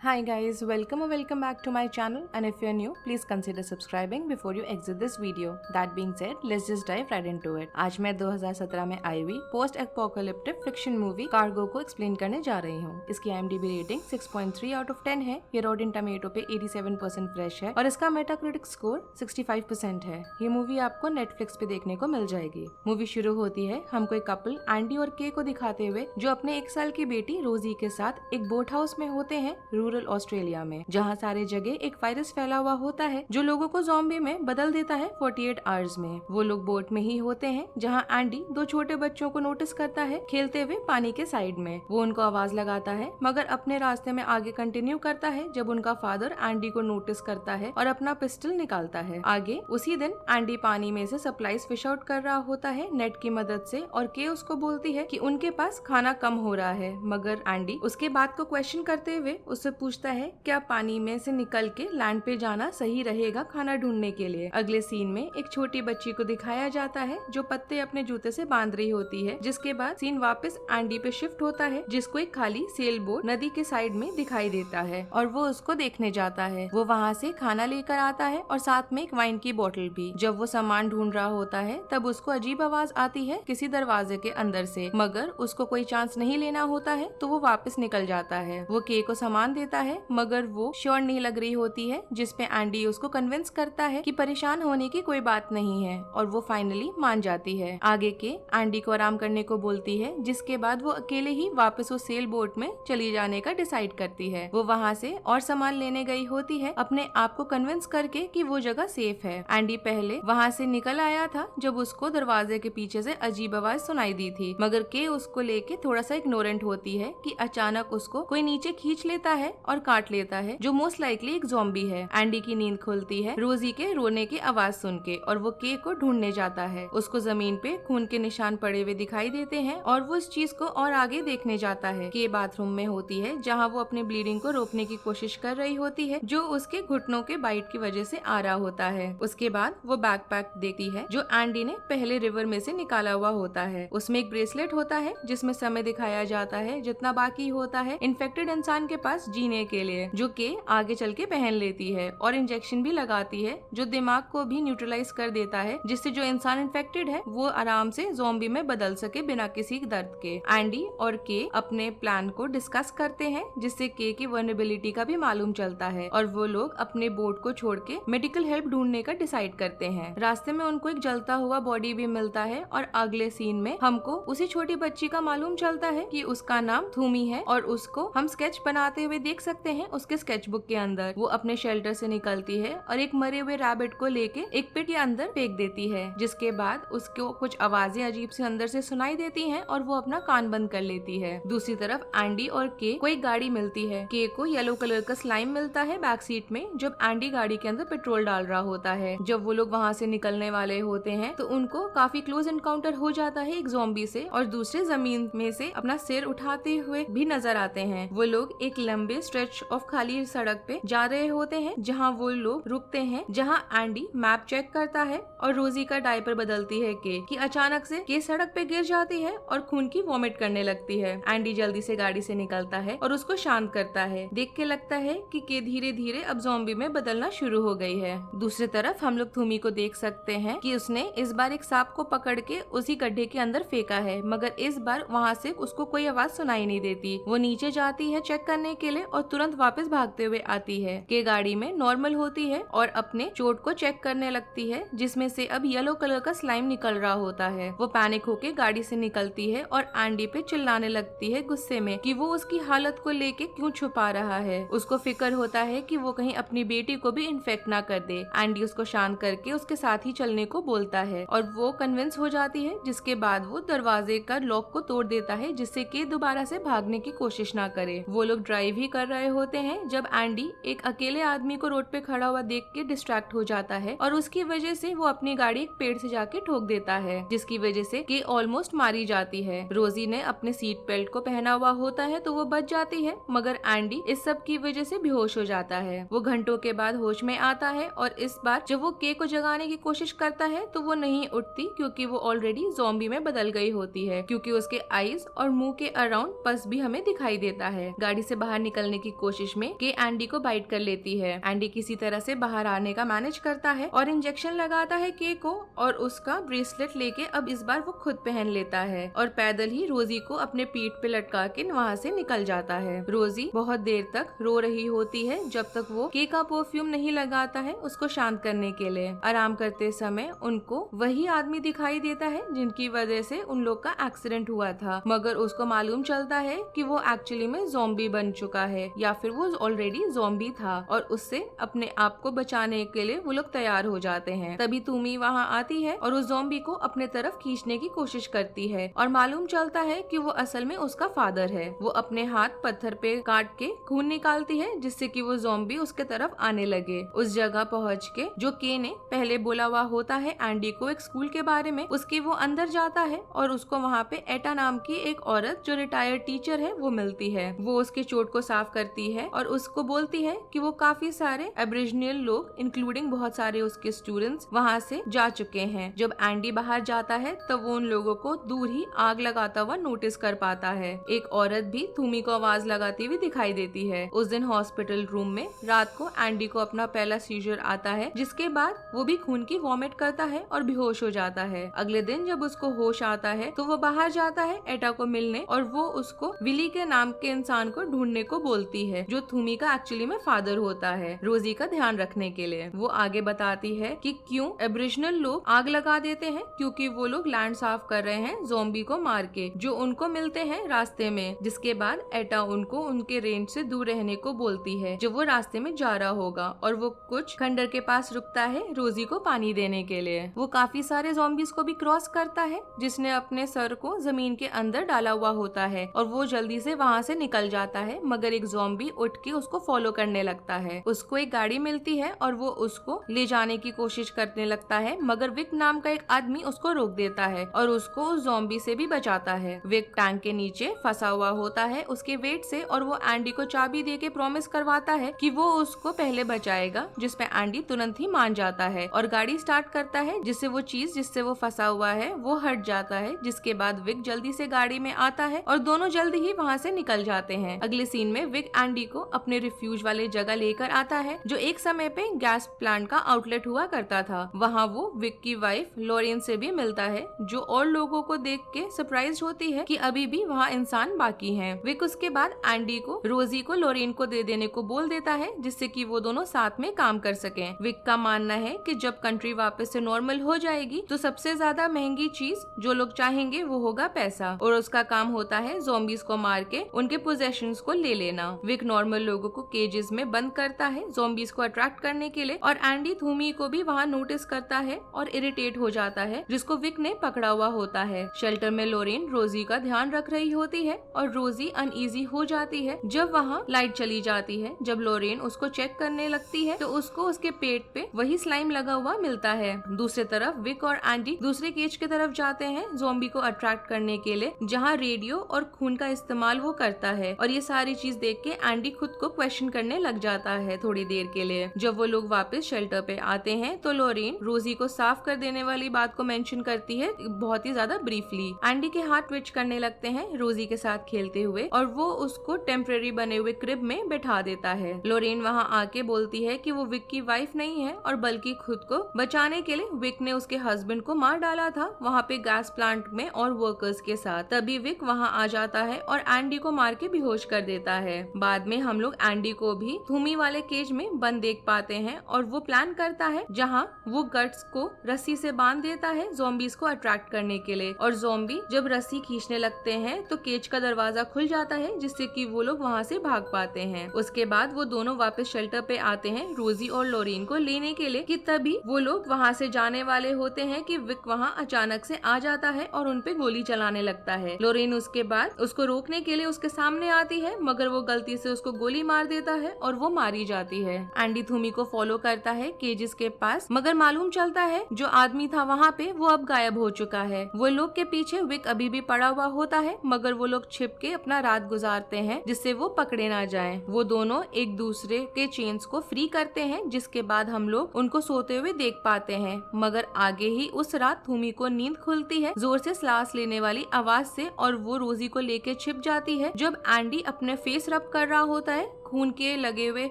Hi guys, welcome or welcome back to my channel, and if you're new, please consider subscribing before you exit this video. That being said, let's just dive right into it. आज मैं 2017 में आई हुई post apocalyptic fiction movie cargo को explain करने जा रही हूँ। इसकी IMDb रेटिंग 6.3 आउट ऑफ 10 है। ये रॉटेन टमेटो पे 87% फ्रेश है और इसका मेटाक्रिटिक स्कोर 65% है। ये मूवी आपको नेटफ्लिक्स पे देखने को मिल जाएगी। मूवी शुरू होती है हमको एक कपल एंडी और के को दिखाते हुए जो अपने 1 साल की बेटी रोजी के साथ एक बोट हाउस में होते हैं रूरल ऑस्ट्रेलिया में, जहाँ सारे जगह एक वायरस फैला हुआ होता है जो लोगों को ज़ॉम्बी में बदल देता है 48 आवर्स में। वो लोग बोट में ही होते हैं जहाँ एंडी 2 छोटे बच्चों को नोटिस करता है खेलते हुए पानी के साइड में। वो उनको आवाज लगाता है मगर अपने रास्ते में आगे कंटिन्यू करता है जब उनका फादर एंडी को नोटिस करता है और अपना पिस्टल निकालता है। आगे उसी दिन एंडी पानी में से सप्लाईज फिश आउट कर रहा होता है नेट की मदद से और के उसको बोलती है कि उनके पास खाना कम हो रहा है, मगर एंडी उसके बात को क्वेश्चन करते हुए उससे पूछता है क्या पानी में से निकल के लैंड पे जाना सही रहेगा खाना ढूंढने के लिए। अगले सीन में एक छोटी बच्ची को दिखाया जाता है जो पत्ते अपने जूते से बांध रही होती है, जिसके बाद सीन वापस एंडी पे शिफ्ट होता है जिसको एक खाली सेल बोट नदी के साइड में दिखाई देता है और वो उसको देखने जाता है। वो वहाँ से खाना लेकर आता है और साथ में एक वाइन की बोतल भी। जब वो सामान ढूंढ रहा होता है तब उसको अजीब आवाज आती है किसी दरवाजे के अंदर से, मगर उसको कोई चांस नहीं लेना होता है तो वो वापस निकल जाता है। वो के को सामान देता है मगर वो श्योर नहीं लग रही होती है, जिसपे एंडी उसको कन्विंस करता है कि परेशान होने की कोई बात नहीं है और वो फाइनली मान जाती है। आगे के एंडी को आराम करने को बोलती है, जिसके बाद वो अकेले ही वापस उस सेल बोट में चली जाने का डिसाइड करती है। वो वहाँ से और सामान लेने गई होती है अपने आप को कन्विंस करके कि वो जगह सेफ है। एंडी पहले वहाँ से निकल आया था जब उसको दरवाजे के पीछे से अजीब आवाज सुनाई दी थी, मगर के उसको लेके थोड़ा सा इग्नोरेंट होती है कि अचानक उसको कोई नीचे खींच लेता है और काट लेता है जो मोस्ट लाइकली एक ज़ॉम्बी है। एंडी की नींद खुलती है रोजी के रोने की आवाज सुन के और वो के को ढूंढने जाता है। उसको जमीन पे खून के निशान पड़े हुए दिखाई देते हैं और वो इस चीज को और आगे देखने जाता है। के बाथरूम में होती है जहाँ वो अपनी ब्लीडिंग को रोकने की कोशिश कर रही होती है जो उसके घुटनों के बाइट की वजह से आ रहा होता है। उसके बाद वो बैकपैक देखती है जो एंडी ने पहले रिवर में से निकाला हुआ होता है। उसमें एक ब्रेसलेट होता है जिसमें समय दिखाया जाता है जितना बाकी होता है इन्फेक्टेड इंसान के पास जीने के लिए, जो के आगे चल के पहन लेती है और इंजेक्शन भी लगाती है जो दिमाग को भी न्यूट्रलाइज कर देता है, जिससे जो इंसान इन्फेक्टेड है वो आराम से ज़ॉम्बी में बदल सके बिना किसी दर्द के। एंडी और के अपने प्लान को डिस्कस करते हैं जिससे के की वल्नरेबिलिटी का भी मालूम चलता है और वो लोग अपने बोट को छोड़ के मेडिकल हेल्प ढूंढने का डिसाइड करते हैं। रास्ते में उनको एक जलता हुआ बॉडी भी मिलता है और अगले सीन में हमको उसी छोटी बच्ची का मालूम चलता है कि उसका नाम थूमी है और उसको हम स्केच बनाते हुए देख सकते हैं उसके स्केचबुक के अंदर। वो अपने शेल्टर से निकलती है और एक मरे हुए रैबिट को लेके एक पिट के अंदर फेंक देती है, जिसके बाद उसको कुछ आवाजें अजीब से अंदर से सुनाई देती हैं और वो अपना कान बंद कर लेती है। दूसरी तरफ एंडी और के को एक गाड़ी मिलती है। के को येलो कलर का स्लाइम मिलता है बैक सीट में जब एंडी गाड़ी के अंदर पेट्रोल डाल रहा होता है। जब वो लोग वहाँ से निकलने वाले होते हैं तो उनको काफी क्लोज एनकाउंटर हो जाता है एक ज़ॉम्बी से और दूसरे जमीन में से अपना सिर उठाते हुए भी नजर आते हैं। वो लोग एक लंबे स्ट्रेच ऑफ खाली सड़क पे जा रहे होते हैं जहाँ वो लोग रुकते हैं, जहाँ एंडी मैप चेक करता है और रोजी का डायपर बदलती है के कि अचानक से के सड़क पे गिर जाती है और खून की वॉमिट करने लगती है। एंडी जल्दी से गाड़ी से निकलता है और उसको शांत करता है। देख के लगता है कि के धीरे धीरे अब ज़ॉम्बी में बदलना शुरू हो गई है। दूसरी तरफ हम लोग थूमी को देख सकते हैं कि उसने इस बार एक सांप को पकड़ के उसी गड्ढे के अंदर फेंका है, मगर इस बार वहाँ से उसको कोई आवाज सुनाई नहीं देती। वो नीचे जाती है चेक करने के लिए और तुरंत वापस भागते हुए आती है। के गाड़ी में नॉर्मल होती है और अपने चोट को चेक करने लगती है जिसमें से अब येलो कलर का स्लाइम निकल रहा होता है। वो पैनिक होके गाड़ी से निकलती है और एंडी पे चिल्लाने लगती है गुस्से में कि वो उसकी हालत को लेके क्यों छुपा रहा है। उसको फिक्र होता है कि वो कहीं अपनी बेटी को भी इन्फेक्ट ना कर दे। एंडी उसको शांत करके उसके साथ ही चलने को बोलता है और वो कन्विंस हो जाती है, जिसके बाद वो दरवाजे का लॉक को तोड़ देता है जिससे कि दोबारा से भागने की कोशिश ना करे। वो लोग ड्राइव ही कर रहे होते हैं जब एंडी एक अकेले आदमी को रोड पे खड़ा हुआ देख के डिस्ट्रैक्ट हो जाता है और उसकी वजह से वो अपनी गाड़ी एक पेड़ से जाके ठोक देता है, जिसकी वजह से के ऑलमोस्ट मारी जाती है। रोजी ने अपने सीट बेल्ट को पहना हुआ होता है तो वो बच जाती है, मगर एंडी इस सब की वजह से बेहोश हो जाता है। वो घंटों के बाद होश में आता है और इस बार जब वो के को जगाने की कोशिश करता है तो वो नहीं उठती क्योंकि वो ऑलरेडी ज़ॉम्बी में बदल गई होती है, क्योंकि उसके आईज और मुंह के अराउंड पस भी हमें दिखाई देता है। गाड़ी से बाहर निकलने करने की कोशिश में के एंडी को बाइट कर लेती है। एंडी किसी तरह से बाहर आने का मैनेज करता है और इंजेक्शन लगाता है के को और उसका ब्रेसलेट लेके अब इस बार वो खुद पहन लेता है और पैदल ही रोजी को अपने पीठ पे लटका के वहाँ से निकल जाता है। रोजी बहुत देर तक रो रही होती है जब तक वो के का परफ्यूम नहीं लगाता है उसको शांत करने के लिए। आराम करते समय उनको वही आदमी दिखाई देता है जिनकी वजह से उन लोग का एक्सीडेंट हुआ था, मगर उसको मालूम चलता है कि वो एक्चुअली में ज़ॉम्बी बन चुका है या फिर वो ऑलरेडी ज़ॉम्बी था और उससे अपने आप को बचाने के लिए वो लोग तैयार हो जाते हैं। तभी तुमी वहाँ आती है और उस ज़ॉम्बी को अपने तरफ खींचने की कोशिश करती है और मालूम चलता है कि वो असल में उसका फादर है। वो अपने हाथ पत्थर पे काट के खून निकालती है जिससे कि वो ज़ॉम्बी उसके तरफ आने लगे। उस जगह पहुँच के जो के ने पहले बोला हुआ होता है एंडी को एक स्कूल के बारे में, उसके वो अंदर जाता है और उसको वहाँ पे एटा नाम की एक औरत जो रिटायर्ड टीचर है वो मिलती है। वो उसके चोट को साफ करती है और उसको बोलती है कि वो काफी सारे एब्रिजिनल लोग इंक्लूडिंग बहुत सारे उसके स्टूडेंट्स वहाँ से जा चुके हैं। जब एंडी बाहर जाता है तब वो उन लोगों को दूर ही आग लगाता हुआ नोटिस कर पाता है। एक औरत भी तुमी को आवाज लगाती हुई दिखाई देती है। उस दिन हॉस्पिटल रूम में रात को एंडी को अपना पहला सीजर आता है जिसके बाद वो भी खून की वॉमिट करता है और बेहोश हो जाता है। अगले दिन जब उसको होश आता है तो वो बाहर जाता है एटा को मिलने और वो उसको विली के नाम के इंसान को ढूंढने को बोलती है जो तुमी का एक्चुअली में फादर होता है, रोजी का ध्यान रखने के लिए। वो आगे बताती है कि क्यों एब्रिजिनल लोग आग लगा देते हैं, क्योंकि वो लोग लैंड साफ कर रहे हैं ज़ॉम्बी को मार के जो उनको मिलते हैं रास्ते में। जिसके बाद एटा उनको उनके रेंज से दूर रहने को बोलती है जो वो रास्ते में जा रहा होगा और वो कुछ खंडर के पास रुकता है रोजी को पानी देने के लिए। वो काफी सारे ज़ॉम्बीज को भी क्रॉस करता है जिसने अपने सर को जमीन के अंदर डाला हुआ होता है और वो जल्दी से वहाँ से निकल जाता है, मगर एक ज़ॉम्बी उठ के उसको फॉलो करने लगता है। उसको एक गाड़ी मिलती है और वो उसको ले जाने की कोशिश करने लगता है, मगर विक नाम का एक आदमी उसको रोक देता है और उसको उस ज़ॉम्बी से भी बचाता है। विक टैंक के नीचे फंसा हुआ होता है उसके वेट से और वो एंडी को चाबी दे के प्रॉमिस करवाता है कि वो उसको पहले बचाएगा, जिसपे एंडी तुरंत ही मान जाता है और गाड़ी स्टार्ट करता है जिससे वो चीज जिससे वो फंसा हुआ है वो हट जाता है। जिसके बाद विक जल्दी से गाड़ी में आता है और दोनों जल्दी ही वहाँ से निकल जाते हैं। अगले सीन में विक एंडी को अपने रिफ्यूज वाले जगह लेकर आता है जो एक समय पे गैस प्लांट का आउटलेट हुआ करता था। वहाँ वो विक की वाइफ लॉरेन से भी मिलता है जो और लोगों को देख के सरप्राइज होती है कि अभी भी वहाँ इंसान बाकी हैं। विक उसके बाद एंडी को रोजी को लॉरेन को दे देने को बोल देता है जिससे कि वो दोनों साथ में काम कर सकें। विक का मानना है कि जब कंट्री वापस से नॉर्मल हो जाएगी तो सबसे ज्यादा महंगी चीज जो लोग चाहेंगे वो होगा पैसा और उसका काम होता है ज़ॉम्बीज को मार के उनके पोजेशंस को ले लेना। विक नॉर्मल लोगों को केजेस में बंद करता है ज़ॉम्बीज को अट्रैक्ट करने के लिए और एंडी तुमी को भी वहाँ नोटिस करता है और इरिटेट हो जाता है जिसको विक ने पकड़ा हुआ होता है। शेल्टर में लॉरेन रोजी का ध्यान रख रही होती है और रोजी अनईजी हो जाती है जब वहाँ लाइट चली जाती है। जब लॉरेन उसको चेक करने लगती है तो उसको उसके पेट पे वही स्लाइम लगा हुआ मिलता है। दूसरी तरफ विक और एंडी दूसरे केज की तरफ जाते हैं ज़ॉम्बी को अट्रैक्ट करने के लिए जहाँ रेडियो और खून का इस्तेमाल वो करता है और ये सारी चीज देख के एंडी खुद को क्वेश्चन करने लग जाता है थोड़ी देर के लिए। जब वो लोग वापस शेल्टर पे आते हैं तो लॉरेन रोजी को साफ कर देने वाली बात को मेंशन करती है बहुत ही ज्यादा ब्रीफली। एंडी के हाथ ट्विच करने लगते हैं रोजी के साथ खेलते हुए और वो उसको टेम्परेरी बने हुए क्रिब में बैठा देता है। लॉरेन वहाँ आके बोलती है कि वो विक की वाइफ नहीं है और बल्कि खुद को बचाने के लिए विक ने उसके हस्बैंड को मार डाला था वहाँ पे गैस प्लांट में और वर्कर्स के साथ। तभी विक वहाँ आ जाता है और एंडी को मार के बेहोश कर देता है। बाद में हम लोग एंडी को भी तुमी वाले केज में बंद देख पाते हैं और वो प्लान करता है जहाँ वो गट्स को रस्सी से बांध देता है ज़ॉम्बीज को अट्रैक्ट करने के लिए और ज़ॉम्बी जब रस्सी खींचने लगते हैं तो केज का दरवाजा खुल जाता है जिससे कि वो लोग वहाँ से भाग पाते हैं। उसके बाद वो दोनों वापस शेल्टर पे आते हैं रोजी और लॉरेन को लेने के लिए कि तभी वो लोग वहाँ से जाने वाले होते हैं कि विक वहाँ अचानक से आ जाता है और उन पे गोली चलाने लगता है। लॉरेन उसके बाद उसको रोकने के लिए उसके सामने आती है मगर वो गलती से उसको गोली मार देता है और वो मारी जाती है। एंडी तुमी को फॉलो करता है केजेस के पास मगर मालूम चलता है जो आदमी था वहाँ पे वो अब गायब हो चुका है। वो लोग के पीछे विक अभी भी पड़ा हुआ होता है मगर वो लोग छिप के अपना रात गुजारते हैं जिससे वो पकड़े ना जाएं। वो दोनों एक दूसरे के चेन्स को फ्री करते हैं जिसके बाद हम लोग उनको सोते हुए देख पाते हैं मगर आगे ही उस रात तुमी को नींद खुलती है जोर से सांस लेने वाली आवाज से और वो रोजी को लेके छिप जाती है। जब एंडी अपने फेस रब कर रहा होता है खून के लगे हुए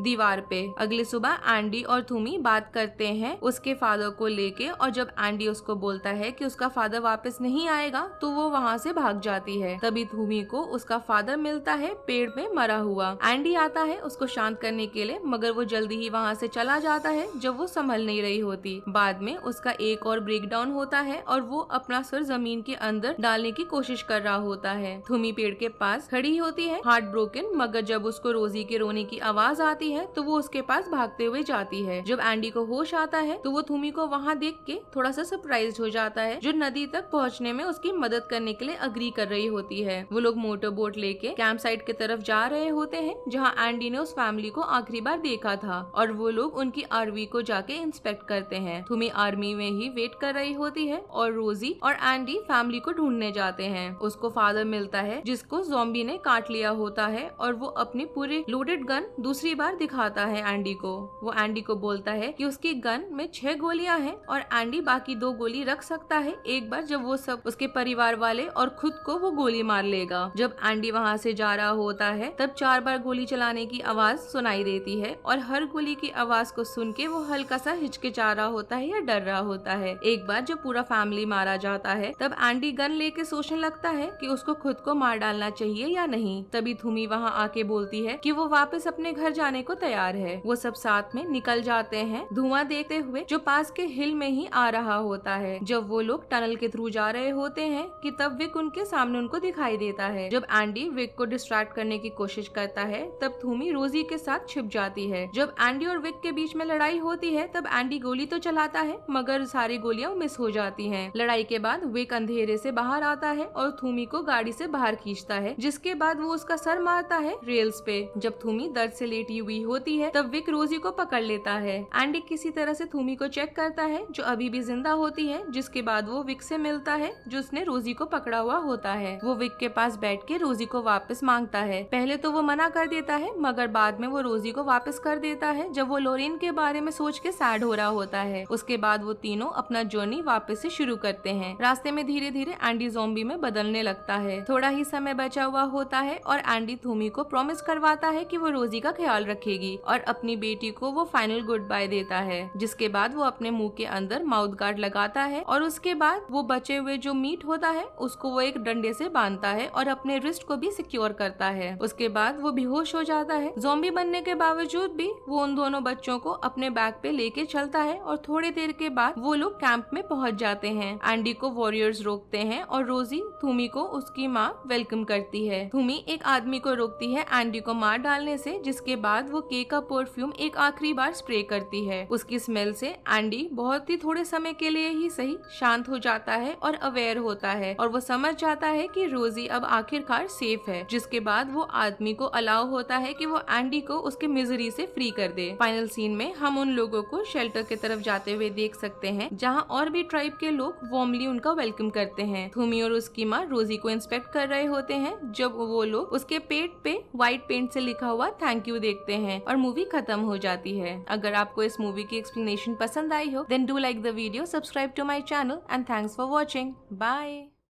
दीवार पे। अगली सुबह एंडी और थूमी बात करते हैं उसके फादर को लेके, और जब एंडी उसको बोलता है कि उसका फादर वापस नहीं आएगा तो वो वहाँ से भाग जाती है। तभी थूमी को उसका फादर मिलता है पेड़ में मरा हुआ। एंडी आता है उसको शांत करने के लिए, मगर वो जल्दी ही वहाँ से चला जाता है जब वो संभल नहीं रही होती। बाद में उसका एक और ब्रेकडाउन होता है और वो अपना सिर जमीन के अंदर डालने की कोशिश कर रहा होता है। थूमी पेड़ के पास खड़ी होती है हार्ट ब्रोकन, मगर जब उसको रोजी के रोने की आवाज आती है तो वो उसके पास भागते हुए जाती है। जब एंडी को होश आता है तो वो थूमी को वहाँ देख के थोड़ा सा सरप्राइज हो जाता है, जो नदी तक पहुँचने में उसकी मदद करने के लिए अग्री कर रही होती है। वो लोग मोटर बोट लेके कैंप साइट की तरफ जा रहे होते हैं जहाँ एंडी ने उस फैमिली को आखिरी बार देखा था, और वो लोग उनकी आरवी को जाके इंस्पेक्ट करते हैं। थूमी आर्मी में ही वेट कर रही होती है और रोजी और एंडी फैमिली को ढूंढने जाते हैं। उसको फादर मिलता है जिसको ज़ॉम्बी ने काट लिया होता है, और वो अपनी पूरी लोडेड गन दूसरी बार दिखाता है एंडी को। वो एंडी को बोलता है कि उसकी गन में 6 गोलियां हैं और एंडी बाकी 2 गोली रख सकता है एक बार जब वो सब उसके परिवार वाले और खुद को वो गोली मार लेगा। जब एंडी वहाँ से जा रहा होता है तब 4 बार गोली चलाने की आवाज सुनाई देती है, और हर गोली की आवाज को सुन के वो हल्का सा हिचकिचा रहा होता है या डर रहा होता है। एक बार जब पूरा फैमिली मारा जाता है तब एंडी गन लेके सोचने लगता है कि उसको खुद को मार डालना चाहिए या नहीं। तभी थूमी वहाँ आके बोलती है कि वो वापस अपने घर जाने को तैयार है। वो सब साथ में निकल जाते हैं धुआं देखते हुए जो पास के हिल में ही आ रहा होता है। जब वो लोग टनल के थ्रू जा रहे होते हैं कि तब विक उनके सामने उनको दिखाई देता है। जब एंडी विक को डिस्ट्रैक्ट करने की कोशिश करता है तब थूमी रोजी के साथ छिप जाती है। जब एंडी और विक के बीच में लड़ाई होती है तब एंडी गोली तो चलाता है मगर सारी गोलियां मिस हो जाती हैं। लड़ाई के बाद विक अंधेरे से बाहर आता है और थूमी को गाड़ी से बाहर खींचता है, जिसके बाद वो उसका सर मारता है रेल्स पे। जब थूमी दर्द से लेटी हुई होती है तब विक रोजी को पकड़ लेता है। एंडी किसी तरह से थूमी को चेक करता है जो अभी भी जिंदा होती है, जिसके बाद वो विक से मिलता है जो उसने रोजी को पकड़ा हुआ होता है। वो विक के पास बैठ के रोजी को वापस मांगता है। पहले तो वो मना कर देता है मगर बाद में वो रोजी को वापस कर देता है जब वो लोरेन के बारे में सोच के सैड हो रहा होता है। उसके बाद वो तीनों अपना जर्नी वापस से शुरू करते हैं। रास्ते में धीरे धीरे एंडी ज़ॉम्बी में बदलने लगता है। थोड़ा ही समय बचा हुआ होता है और एंडी थूमी को प्रॉमिस करवाता है कि वो रोजी का ख्याल रखेगी और अपनी बेटी को वो फाइनल गुड बाय देता है, जिसके बाद वो अपने मुंह के अंदर माउथ गार्ड लगाता है और उसके बाद वो बचे हुए जो मीट होता है उसको वो एक डंडे से बांधता है और अपने रिस्ट को भी सिक्योर करता है। उसके बाद वो बेहोश हो जाता है। ज़ॉम्बी बनने के बावजूद भी वो उन दोनों बच्चों को अपने बैग पे लेके चलता है और थोड़ी देर के बाद वो लोग कैंप में पहुंच जाते हैं। एंडी को वॉरियर्स रोकते हैं और रोजी थूमी को उसकी माँ वेलकम करती है। थूमी एक आदमी को रोकती है एंडी को मार डालने से, जिसके बाद वो के का परफ्यूम एक आखिरी बार स्प्रे करती है। उसकी स्मेल से एंडी बहुत ही थोड़े समय के लिए ही सही शांत हो जाता है और अवेयर होता है और वो समझ जाता है कि रोजी अब आखिरकार सेफ है, जिसके बाद वो आदमी को अलाउ होता है कि वो एंडी को उसके मिजरी से फ्री कर दे। फाइनल सीन में हम उन लोगों को शेल्टर की तरफ जाते हुए देख सकते हैं जहाँ और भी ट्राइब के लोग वार्मली उनका वेलकम करते हैं। थूमी और उसकी माँ रोजी को इंस्पेक्ट कर रहे होते हैं जब वो लोग उसके पेट पे व्हाइट पेंट से लिखा हुआ थैंक यू देखते हैं और मूवी खत्म हो जाती है। अगर आपको इस मूवी की एक्सप्लेनेशन पसंद आई हो then do like the video, subscribe to my channel and thanks for watching. Bye.